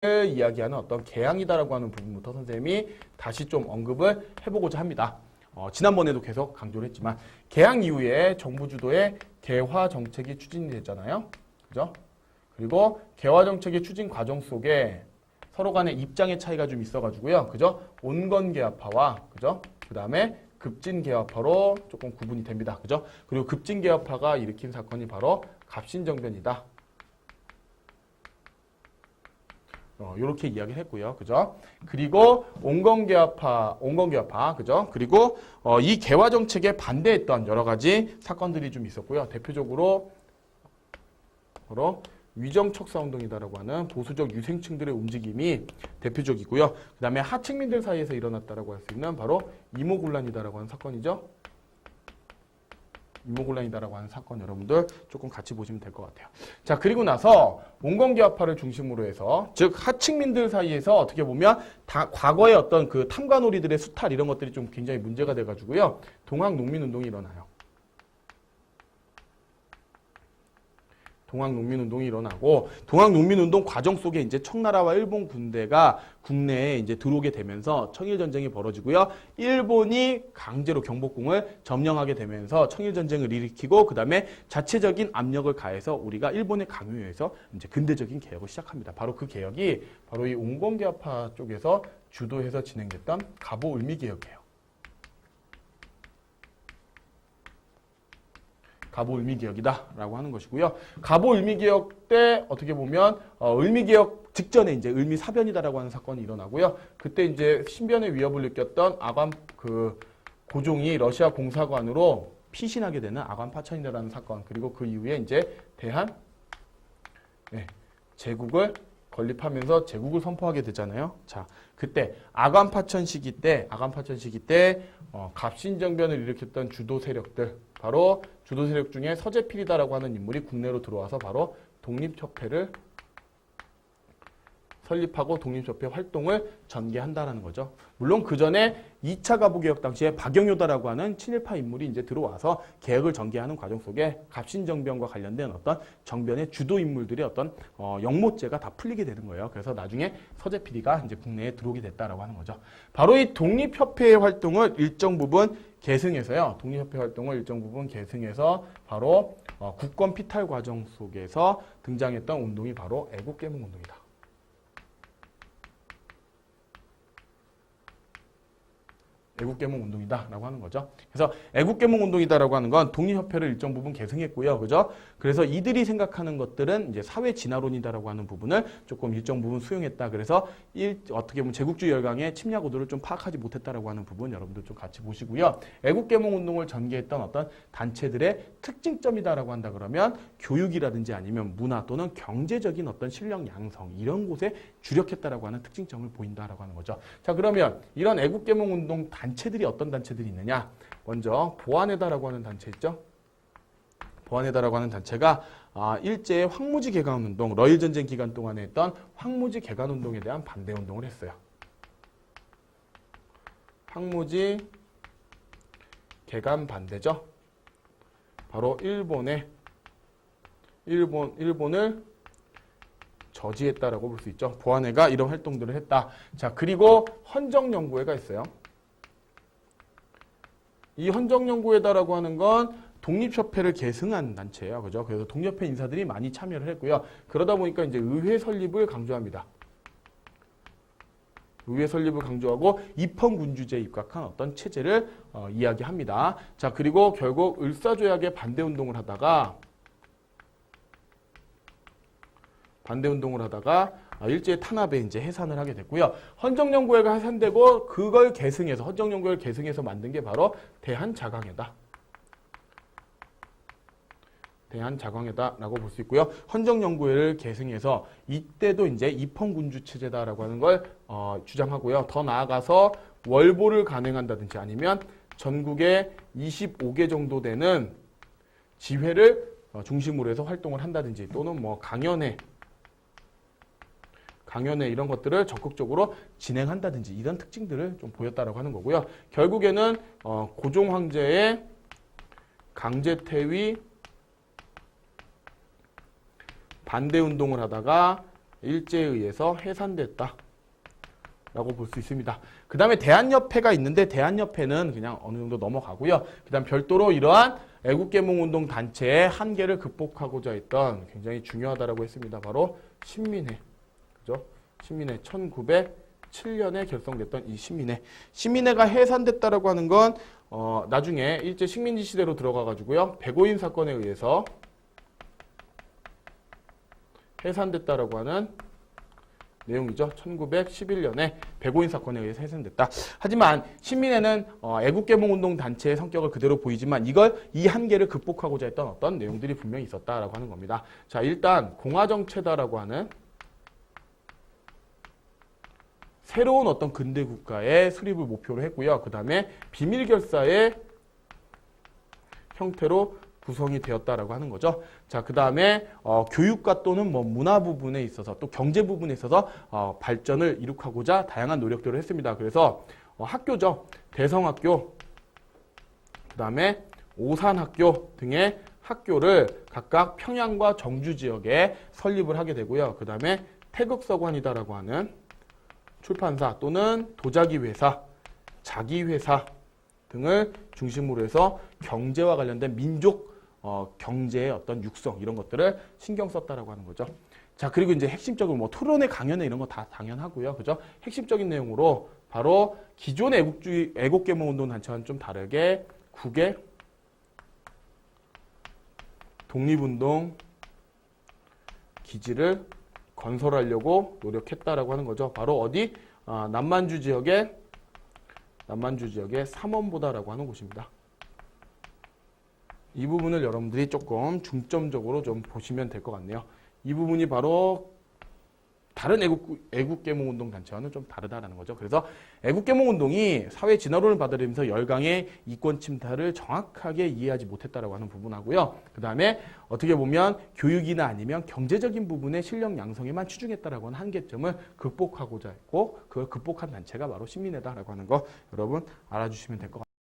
이야기하는 어떤 개항이다라고 하는 부분부터 선생님이 다시 좀 언급을 해보고자 합니다. 지난번에도 계속 강조를 했지만 개항 이후에 정부 주도의 개화 정책이 추진이 됐잖아요. 그죠? 그리고 개화 정책의 추진 과정 속에 서로 간의 입장의 차이가 좀 있어가지고요. 그죠? 온건개화파와 그죠? 그 다음에 급진개화파로 조금 구분이 됩니다. 그죠? 그리고 급진개화파가 일으킨 사건이 바로 갑신정변이다. 이렇게 이야기를 했고요. 그죠? 그리고 온건개화파, 그죠? 그리고 이 개화 정책에 반대했던 여러 가지 사건들이 좀 있었고요. 대표적으로 바로 위정척사운동이다라고 하는 보수적 유생층들의 움직임이 대표적이고요. 그 다음에 하층민들 사이에서 일어났다라고 할 수 있는 바로 이모군란이다라고 하는 사건이죠. 이모군란이다라고 하는 사건 여러분들 조금 같이 보시면 될 것 같아요. 자, 그리고 나서 온건개화파를 중심으로 해서 즉 하층민들 사이에서 어떻게 보면 다 과거의 어떤 그 탐관오리들의 수탈 이런 것들이 좀 굉장히 문제가 돼가지고요. 동학농민운동이 일어나요. 동학농민운동이 일어나고 동학농민운동 과정 속에 이제 청나라와 일본 군대가 국내에 이제 들어오게 되면서 청일전쟁이 벌어지고요. 일본이 강제로 경복궁을 점령하게 되면서 청일전쟁을 일으키고 그 다음에 자체적인 압력을 가해서 우리가 일본의 강요에 의해서 이제 근대적인 개혁을 시작합니다. 바로 그 개혁이 바로 이 온건개화파 쪽에서 주도해서 진행됐던 갑오을미개혁이에요. 갑오을미개혁이다라고 하는 것이고요. 갑오을미개혁 때 어떻게 보면 을미개혁 직전에 이제 을미사변이다라고 하는 사건이 일어나고요. 그때 이제 신변의 위협을 느꼈던 아관 그 고종이 러시아 공사관으로 피신하게 되는 아관 파천이라는 사건, 그리고 그 이후에 이제 대한 제국을 건립하면서 제국을 선포하게 되잖아요. 자, 그때 아관 파천 시기 때 갑신정변을 일으켰던 주도 세력들, 바로 주도 세력 중에 서재필이다라고 하는 인물이 국내로 들어와서 바로 독립협회를 설립하고 독립협회 활동을 전개한다라는 거죠. 물론 그 전에 2차 갑오개혁 당시에 박영효다라고 하는 친일파 인물이 이제 들어와서 개혁을 전개하는 과정 속에 갑신정변과 관련된 어떤 정변의 주도 인물들의 어떤 영모죄가 다 풀리게 되는 거예요. 그래서 나중에 서재필이가 이제 국내에 들어오게 됐다라고 하는 거죠. 바로 이 독립협회의 활동을 일정 부분 계승해서요. 독립협회 활동을 일정 부분 계승해서 바로 국권 피탈 과정 속에서 등장했던 운동이 바로 애국개몽운동이다. 애국개몽운동이다라고 하는 거죠. 그래서 애국개몽운동이다라고 하는 건 독립협회를 일정 부분 계승했고요. 그죠? 그래서 이들이 생각하는 것들은 이제 사회 진화론이다라고 하는 부분을 조금 일정 부분 수용했다. 그래서 어떻게 보면 제국주의 열강의 침략 의도를 좀 파악하지 못했다라고 하는 부분 여러분들 좀 같이 보시고요. 애국개몽운동을 전개했던 어떤 단체들의 특징점이다라고 한다 그러면 교육이라든지 아니면 문화 또는 경제적인 어떤 실력 양성 이런 곳에 주력했다라고 하는 특징점을 보인다라고 하는 거죠. 자, 그러면 이런 애국개몽운동 단체들이 어떤 단체들이 있느냐? 먼저 보안회다라고 하는 단체 있죠? 보안회다라고 하는 단체가 일제의 황무지 개간운동, 러일전쟁 기간 동안에 했던 황무지 개간운동에 대한 반대운동을 했어요. 황무지 개간 반대죠. 바로 일본을 저지했다라고 볼 수 있죠. 보안회가 이런 활동들을 했다. 자, 그리고 헌정연구회가 있어요. 이 헌정연구회다라고 하는 건 독립협회를 계승한 단체예요. 그죠? 그래서 독립협회 인사들이 많이 참여를 했고요. 그러다 보니까 이제 의회 설립을 강조합니다. 의회 설립을 강조하고 입헌군주제에 입각한 어떤 체제를 이야기합니다. 자, 그리고 결국 을사조약의 반대운동을 하다가 일제의 탄압에 이제 해산을 하게 됐고요. 헌정연구회가 해산되고 그걸 계승해서 헌정연구회를 계승해서 만든 게 바로 대한자광회다라고 볼 수 있고요. 헌정연구회를 계승해서 이때도 이제 입헌군주 체제다라고 하는 걸 주장하고요. 더 나아가서 월보를 간행한다든지 아니면 전국에 25개 정도 되는 지회를 중심으로 해서 활동을 한다든지 또는 뭐 강연회 이런 것들을 적극적으로 진행한다든지 이런 특징들을 좀 보였다라고 하는 거고요. 결국에는 고종 황제의 강제퇴위 반대운동을 하다가 일제에 의해서 해산됐다 라고 볼 수 있습니다. 그 다음에 대한협회가 있는데 대한협회는 그냥 어느 정도 넘어가고요. 그 다음 별도로 이러한 애국개몽운동 단체의 한계를 극복하고자 했던 굉장히 중요하다라고 했습니다. 바로 신민회. 그죠? 신민회 1907년에 결성됐던 이 신민회. 신민회가 해산됐다라고 하는 건 나중에 일제 식민지 시대로 들어가 가지고요. 백오인 사건에 의해서 해산됐다라고 하는 내용이죠. 1911년에 백오인 사건에 의해서 해산됐다. 하지만 신민회는 애국개몽운동 단체의 성격을 그대로 보이지만 이 한계를 극복하고자 했던 어떤 내용들이 분명히 있었다라고 하는 겁니다. 자, 일단 공화정체다라고 하는 새로운 어떤 근대 국가의 수립을 목표로 했고요. 그 다음에 비밀결사의 형태로 구성이 되었다라고 하는 거죠. 자, 그 다음에 교육과 또는 뭐 문화 부분에 있어서 또 경제 부분에 있어서 발전을 이룩하고자 다양한 노력들을 했습니다. 그래서 학교죠. 대성학교, 그 다음에 오산학교 등의 학교를 각각 평양과 정주 지역에 설립을 하게 되고요. 그 다음에 태극서관이다라고 하는 출판사 또는 도자기 회사, 자기회사 등을 중심으로 해서 경제와 관련된 민족 경제의 어떤 육성 이런 것들을 신경 썼다라고 하는 거죠. 자, 그리고 이제 핵심적으로 뭐 토론회 강연회 이런 거 다 당연하고요. 그죠? 핵심적인 내용으로 바로 기존의 애국개몽운동 단체와는 좀 다르게 국외 독립운동 기지를 건설하려고 노력했다라고 하는 거죠. 바로 어디? 남만주 지역의 삼원보다라고 하는 곳입니다. 이 부분을 여러분들이 조금 중점적으로 좀 보시면 될 것 같네요. 이 부분이 바로 다른 애국개몽운동 단체와는 좀 다르다라는 거죠. 그래서 애국개몽운동이 사회 진화론을 받아들이면서 열강의 이권 침탈을 정확하게 이해하지 못했다라고 하는 부분하고요. 그 다음에 어떻게 보면 교육이나 아니면 경제적인 부분의 실력 양성에만 치중했다라고 하는 한계점을 극복하고자 했고 그걸 극복한 단체가 바로 신민회다라고 하는 거 여러분 알아주시면 될 것 같아요.